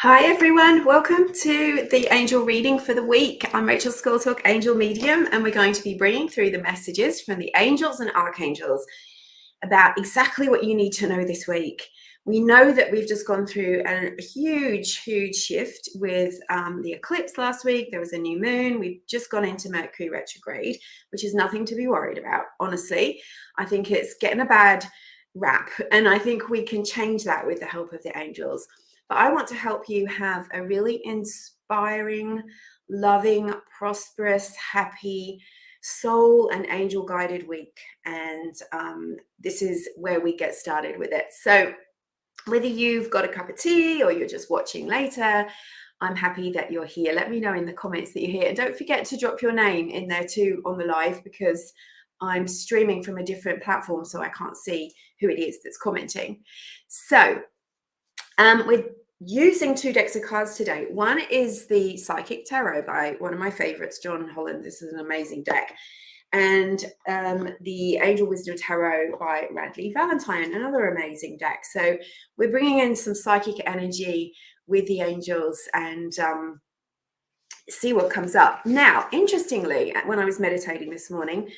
Hi everyone, welcome to the angel reading for the week. I'm Rachel Skultalk, angel medium, and we're going to be bringing through the messages from the angels and archangels about exactly what you need to know this week. We know that we've just gone through a huge shift with the eclipse last week. There was a new moon. We've just gone into Mercury retrograde, which is nothing to be worried about. Honestly, I think it's getting a bad rap, and I think we can change that with the help of the angels. But I want to help you have a really inspiring, loving, prosperous, happy, soul and angel guided week. And this is where we get started with it. So whether you've got a cup of tea or you're just watching later, I'm happy that you're here. Let me know in the comments that you're here. And don't forget to drop your name in there too on the live, because I'm streaming from a different platform, so I can't see who it is that's commenting. So we're using two decks of cards today. One is the Psychic Tarot by one of my favorites, John Holland. This is an amazing deck. And the Angel Wisdom Tarot by Radleigh Valentine, another amazing deck. So we're bringing in some psychic energy with the angels and see what comes up. Now, interestingly, when I was meditating this morning,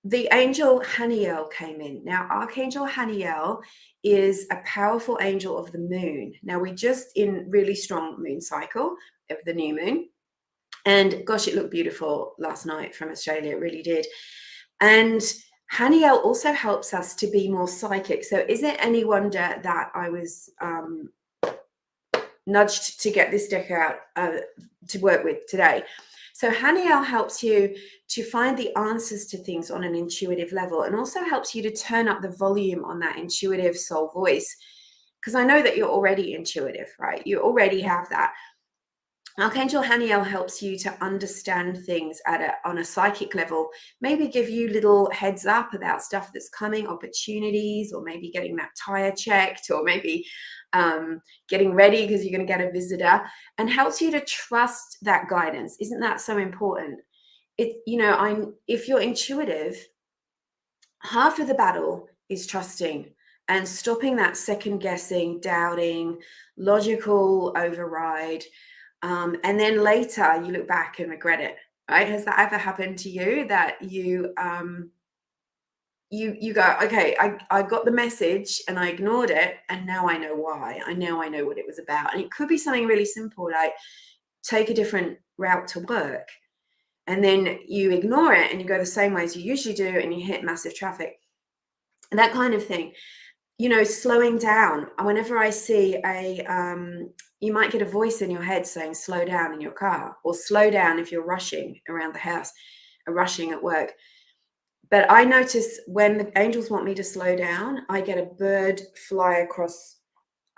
the angel Haniel came in. Now, Archangel Haniel is a powerful angel of the moon. Now, we're just in really strong moon cycle of the new moon. And gosh, it looked beautiful last night from Australia. It really did. And Haniel also helps us to be more psychic. So is it any wonder that I was nudged to get this deck out to work with today? So Haniel helps you to find the answers to things on an intuitive level, and also helps you to turn up the volume on that intuitive soul voice. Because I know that you're already intuitive, right? You already have that. Archangel Haniel helps you to understand things on a psychic level, maybe give you little heads up about stuff that's coming, opportunities, or maybe getting that tire checked, or maybe getting ready because you're going to get a visitor, and helps you to trust that guidance. Isn't that so important? If you're intuitive, half of the battle is trusting and stopping that second guessing, doubting, logical override. And then later you look back and regret it, right? Has that ever happened to you, that you go, okay, I got the message and I ignored it, and now I know why. I know what it was about. And it could be something really simple, like take a different route to work, and then you ignore it and you go the same way as you usually do, and you hit massive traffic, and that kind of thing. Slowing down. Whenever I see you might get a voice in your head saying slow down in your car, or slow down if you're rushing around the house or rushing at work. But I notice when the angels want me to slow down, I get a bird fly across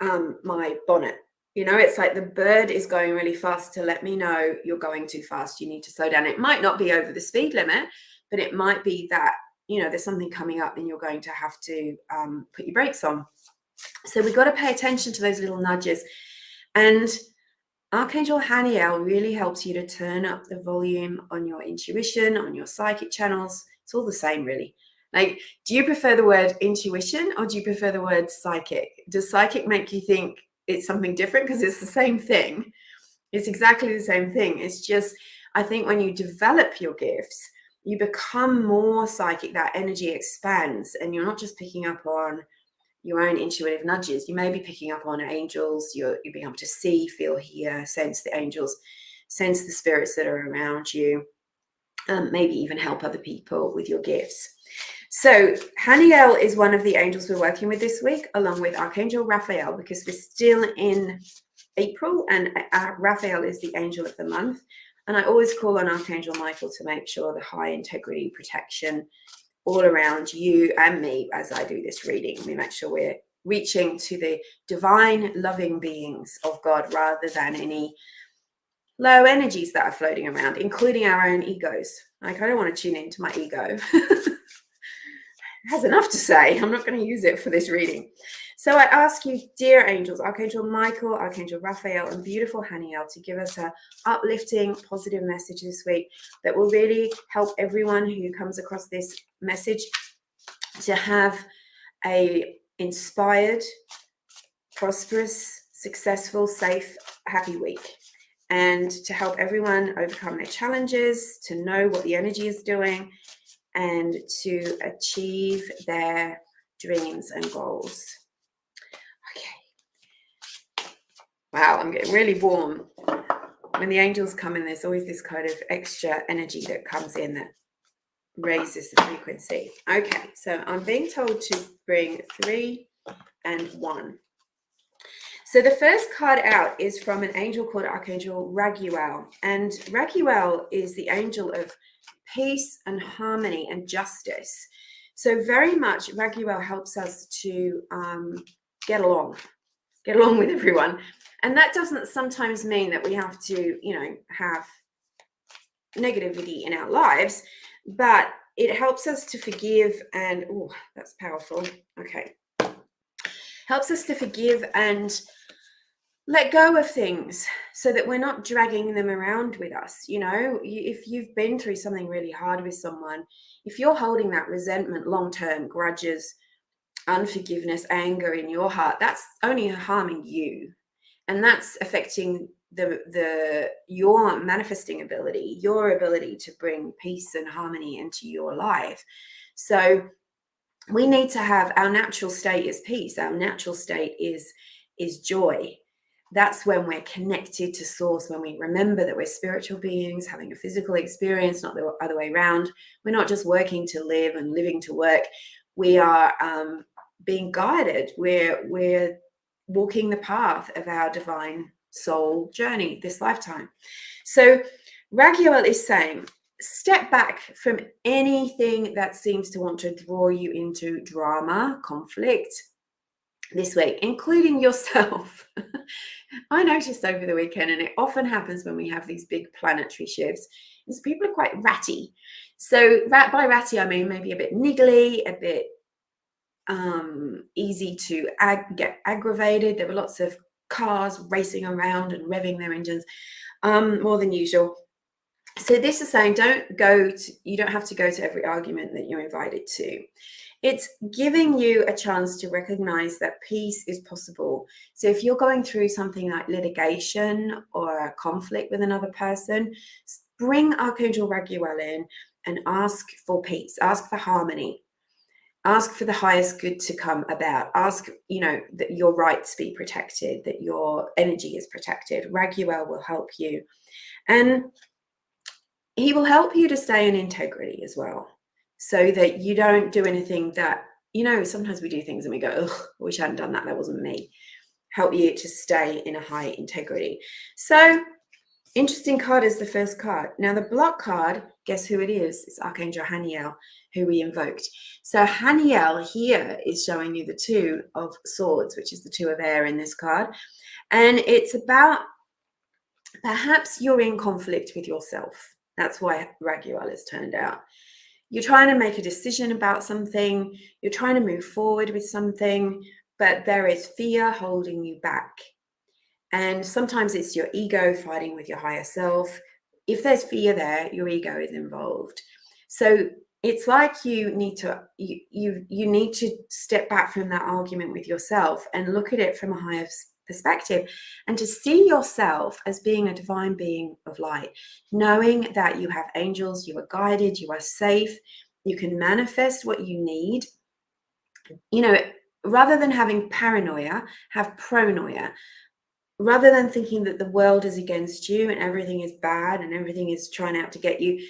my bonnet. It's like the bird is going really fast to let me know you're going too fast. You need to slow down. It might not be over the speed limit, but it might be that, there's something coming up and you're going to have to put your brakes on. So we've got to pay attention to those little nudges. And Archangel Haniel really helps you to turn up the volume on your intuition, on your psychic channels. It's all the same, really. Like, do you prefer the word intuition, or do you prefer the word psychic? Does psychic make you think it's something different? Because it's the same thing. It's exactly the same thing. It's just, I think when you develop your gifts, you become more psychic. That energy expands, and you're not just picking up on your own intuitive nudges. You may be picking up on angels. You're being able to see, feel, hear, sense the angels, sense the spirits that are around you, maybe even help other people with your gifts. So Haniel is one of the angels we're working with this week, along with Archangel Raphael, because we're still in April, and Raphael is the angel of the month. And I always call on Archangel Michael to make sure the high integrity protection all around you and me as I do this reading. We make sure we're reaching to the divine loving beings of God, rather than any low energies that are floating around, including our own egos. Like, I don't want to tune into my ego. It has enough to say. I'm not going to use it for this reading. So I ask you, dear angels, Archangel Michael, Archangel Raphael, and beautiful Haniel, to give us a uplifting, positive message this week that will really help everyone who comes across this message to have a inspired, prosperous, successful, safe, happy week, and to help everyone overcome their challenges, to know what the energy is doing, and to achieve their dreams and goals. Okay. Wow, I'm getting really warm. When the angels come in, there's always this kind of extra energy that comes in that raises the frequency. Okay, so I'm being told to bring 3 and 1. So the first card out is from an angel called Archangel Raguel. And Raguel is the angel of peace and harmony and justice. So very much Raguel helps us to get along with everyone. And that doesn't sometimes mean that we have to, have negativity in our lives, but it helps us to forgive and, oh, that's powerful. Okay. Helps us to forgive and let go of things so that we're not dragging them around with us. If you've been through something really hard with someone, if you're holding that resentment, long-term grudges, unforgiveness, anger in your heart, that's only harming you. And that's affecting your manifesting ability, your ability to bring peace and harmony into your life. So we need to have, our natural state is peace. Our natural state is joy. That's when we're connected to source, when we remember that we're spiritual beings having a physical experience, not the other way around. We're not just working to live and living to work. We are being guided. We're walking the path of our divine soul journey this lifetime. So Raguel is saying, step back from anything that seems to want to draw you into drama, conflict this week, including yourself. I noticed over the weekend, and it often happens when we have these big planetary shifts, is people are quite ratty. So by ratty, I mean maybe a bit niggly, a bit easy to get aggravated. There were lots of cars racing around and revving their engines more than usual. So this is saying you don't have to go to every argument that you're invited to. It's giving you a chance to recognize that peace is possible. So if you're going through something like litigation or a conflict with another person, bring Archangel Raguel in and ask for peace, ask for harmony, ask for the highest good to come about, ask, that your rights be protected, that your energy is protected. Raguel will help you. And he will help you to stay in integrity as well, so that you don't do anything that, sometimes we do things and we go, ugh, I wish I hadn't done that. That wasn't me. Help you to stay in a high integrity. So interesting card is the first card. Now the block card, guess who it is? It's Archangel Haniel, who we invoked. So Haniel here is showing you the 2 of Swords, which is the 2 of air in this card. And it's about perhaps you're in conflict with yourself. That's why Raguel has turned out. You're trying to make a decision about something. You're trying to move forward with something, but there is fear holding you back. And sometimes it's your ego fighting with your higher self. If there's fear there, your ego is involved. So it's like you need to step back from that argument with yourself and look at it from a higher perspective, and to see yourself as being a divine being of light, knowing that you have angels, you are guided, you are safe, you can manifest what you need. Rather than having paranoia, have pronoia. Rather than thinking that the world is against you and everything is bad and everything is trying out to get you,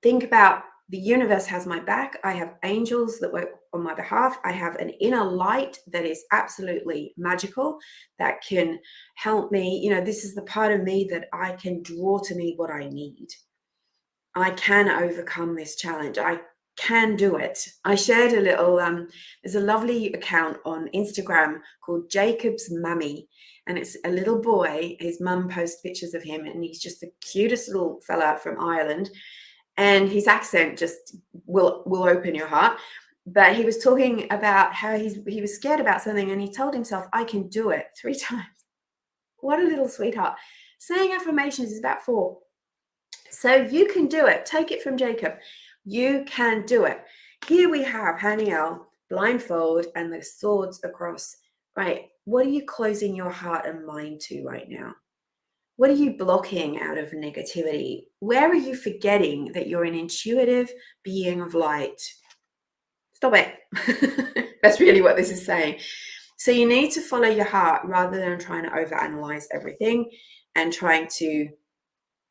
think about, the universe has my back. I have angels that work on my behalf. I have an inner light that is absolutely magical, that can help me. This is the part of me that I can draw to me what I need. I can overcome this challenge. I can do it. I shared a little, there's a lovely account on Instagram called Jacob's Mummy. And it's a little boy. His mum posts pictures of him, and he's just the cutest little fella from Ireland. And his accent just will open your heart. But he was talking about how he was scared about something, and he told himself, I can do it 3 times. What a little sweetheart. Saying affirmations is about 4. So you can do it. Take it from Jacob. You can do it. Here we have Haniel, blindfold, and the swords across. Right. What are you closing your heart and mind to right now? What are you blocking out of negativity? Where are you forgetting that you're an intuitive being of light? Stop it. That's really what this is saying. So you need to follow your heart rather than trying to overanalyze everything and trying to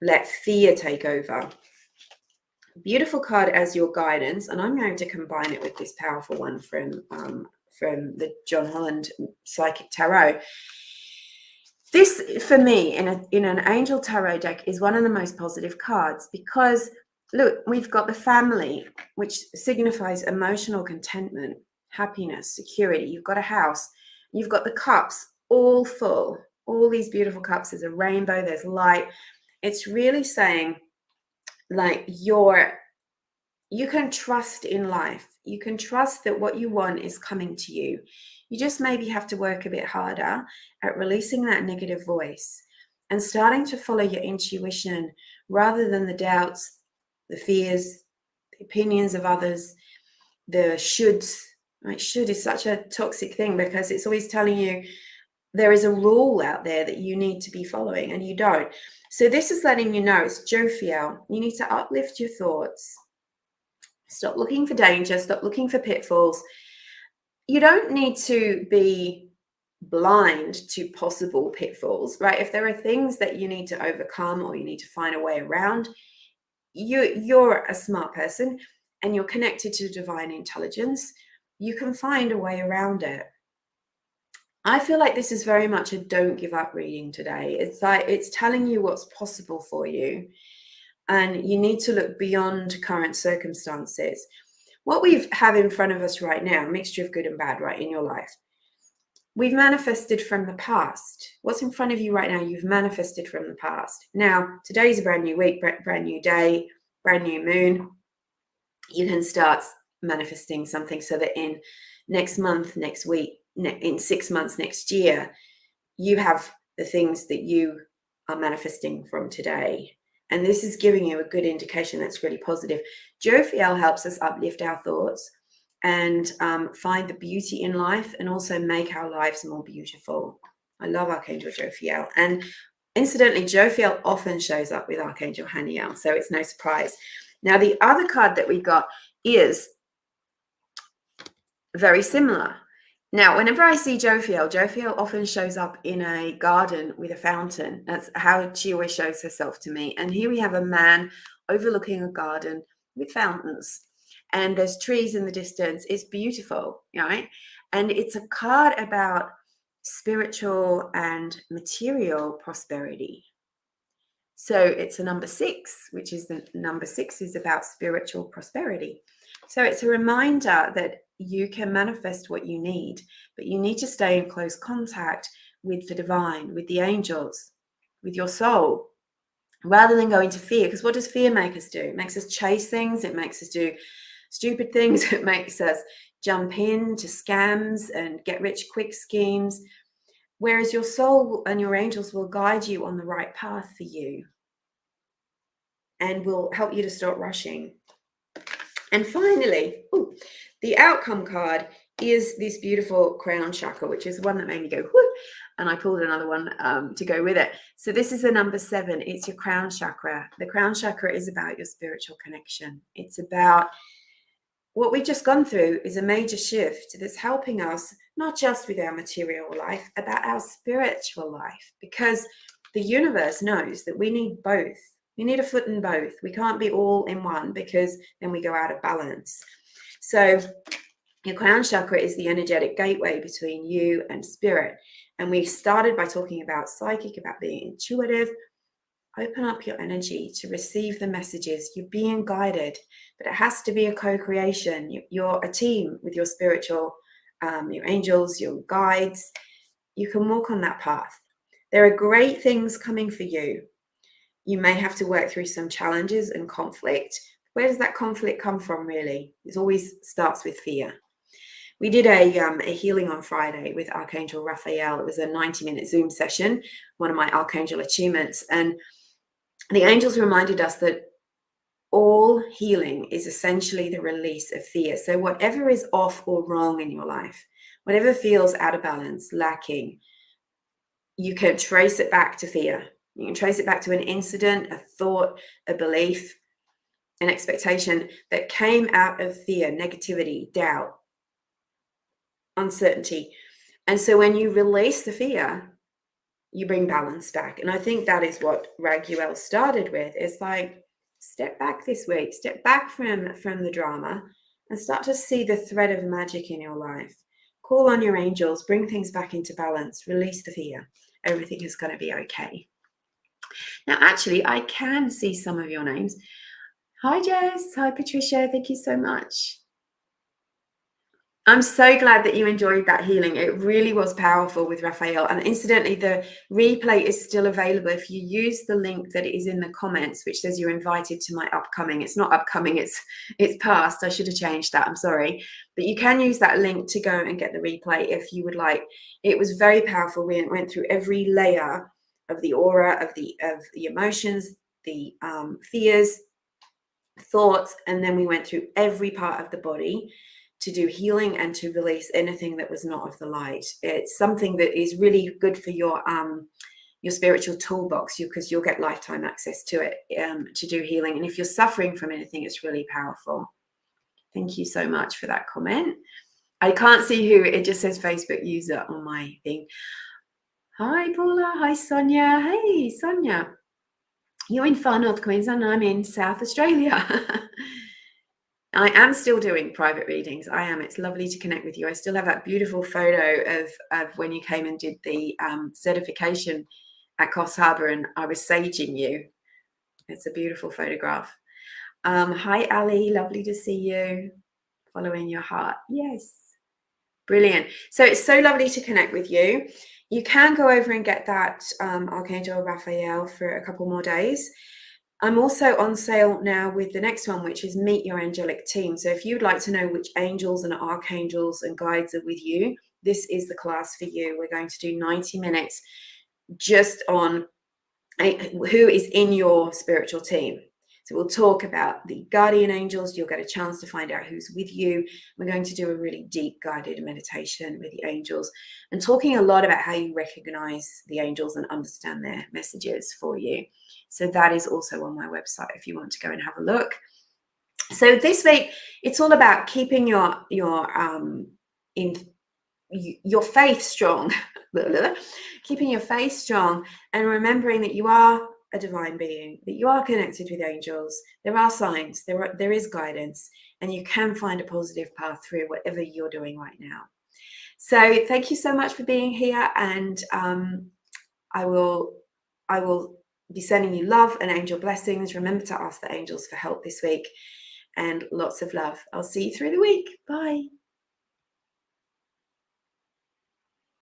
let fear take over. Beautiful card as your guidance, and I'm going to combine it with this powerful one from the John Holland Psychic Tarot. This, for me, in an Angel Tarot deck, is one of the most positive cards because, look, we've got the family, which signifies emotional contentment, happiness, security. You've got a house. You've got the cups all full. All these beautiful cups. There's a rainbow. There's light. It's really saying, like, you can trust in life. You can trust that what you want is coming to you. You just maybe have to work a bit harder at releasing that negative voice and starting to follow your intuition rather than the doubts, the fears, the opinions of others, the shoulds. Right? Should is such a toxic thing because it's always telling you there is a rule out there that you need to be following and you don't. So this is letting you know it's Jophiel. You need to uplift your thoughts. Stop looking for danger. Stop looking for pitfalls. You don't need to be blind to possible pitfalls, right? If there are things that you need to overcome or you need to find a way around, you're a smart person and you're connected to divine intelligence. You can find a way around it. I feel like this is very much a don't give up reading today. It's like it's telling you what's possible for you. And you need to look beyond current circumstances. What we have in front of us right now, a mixture of good and bad, right, in your life. We've manifested from the past. What's in front of you right now, you've manifested from the past. Now, today's a brand new week, brand new day, brand new moon. You can start manifesting something so that in next month, next week, in 6 months, next year, you have the things that you are manifesting from today. And this is giving you a good indication that's really positive. Jophiel helps us uplift our thoughts and find the beauty in life and also make our lives more beautiful. I love Archangel Jophiel. And incidentally, Jophiel often shows up with Archangel Haniel, so it's no surprise. Now, the other card that we got is very similar. Now, whenever I see Jophiel often shows up in a garden with a fountain. That's how she always shows herself to me. And here we have a man overlooking a garden with fountains. And there's trees in the distance. It's beautiful, right? And it's a card about spiritual and material prosperity. So it's a number 6, which is the number 6 is about spiritual prosperity. So it's a reminder that you can manifest what you need, but you need to stay in close contact with the divine, with the angels, with your soul, rather than go into fear. Because what does fear make us do? It makes us chase things. It makes us do stupid things. It makes us jump into scams and get rich quick schemes. Whereas your soul and your angels will guide you on the right path for you and will help you to stop rushing. And finally, the outcome card is this beautiful crown chakra, which is one that made me go, whoo, and I pulled another one to go with it. So this is the number 7. It's your crown chakra. The crown chakra is about your spiritual connection. It's about what we've just gone through is a major shift that's helping us, not just with our material life, about our spiritual life, because the universe knows that we need both. We need a foot in both. We can't be all in one because then we go out of balance. So your crown chakra is the energetic gateway between you and spirit. And we started by talking about psychic, about being intuitive. Open up your energy to receive the messages. You're being guided, but it has to be a co-creation. You're a team with your spiritual, your angels, your guides. You can walk on that path. There are great things coming for you. You may have to work through some challenges and conflict. Where does that conflict come from, really? It always starts with fear. We did a healing on Friday with Archangel Raphael. It was a 90-minute Zoom session, one of my Archangel achievements. And the angels reminded us that all healing is essentially the release of fear. So whatever is off or wrong in your life, whatever feels out of balance, lacking, you can trace it back to fear. You can trace it back to an incident, a thought, a belief, an expectation that came out of fear, negativity, doubt, uncertainty. And so when you release the fear, you bring balance back. And I think that is what Raguel started with. It's like, step back this week, step back from the drama and start to see the thread of magic in your life. Call on your angels, bring things back into balance, release the fear. Everything is going to be okay. Now, actually, I can see some of your names. Hi, Jess. Hi, Patricia. Thank you so much. I'm so glad that you enjoyed that healing. It really was powerful with Raphael. And incidentally, the replay is still available if you use the link that is in the comments, which says you're invited to my upcoming. It's not upcoming, it's past. I should have changed that. I'm sorry. But you can use that link to go and get the replay if you would like. It was very powerful. We went through every layer of the aura, of the emotions, the fears, thoughts, and then we went through every part of the body to do healing and to release anything that was not of the light. It's something that is really good for your spiritual toolbox, because you'll get lifetime access to it to do healing. And if you're suffering from anything, it's really powerful. Thank you so much for that comment. I can't see who, it just says Facebook user on my thing. Hi, Paula. Hi, Sonia. Hey, Sonia. You're in far north Queensland. I'm in South Australia. I am still doing private readings. I am. It's lovely to connect with you. I still have that beautiful photo of when you came and did the certification at Coffs Harbour, and I was saging you. It's a beautiful photograph. Hi, Ali. Lovely to see you. Following your heart. Yes. Brilliant. So it's so lovely to connect with you. You can go over and get that Archangel Raphael for a couple more days. I'm also on sale now with the next one, which is Meet Your Angelic Team. So if you'd like to know which angels and archangels and guides are with you, this is the class for you. We're going to do 90 minutes just on who is in your spiritual team. So we'll talk about the guardian angels. You'll get a chance to find out who's with you. We're going to do a really deep guided meditation with the angels and talking a lot about how you recognize the angels and understand their messages for you. So that is also on my website if you want to go and have a look. So this week, it's all about keeping your faith strong, keeping your faith strong, and remembering that you are a divine being, that you are connected with angels. There are signs, there is guidance, and you can find a positive path through whatever you're doing right now. So thank you so much for being here, and I will be sending you love and angel blessings. Remember to ask the angels for help this week, and lots of love. I'll see you through the week. Bye.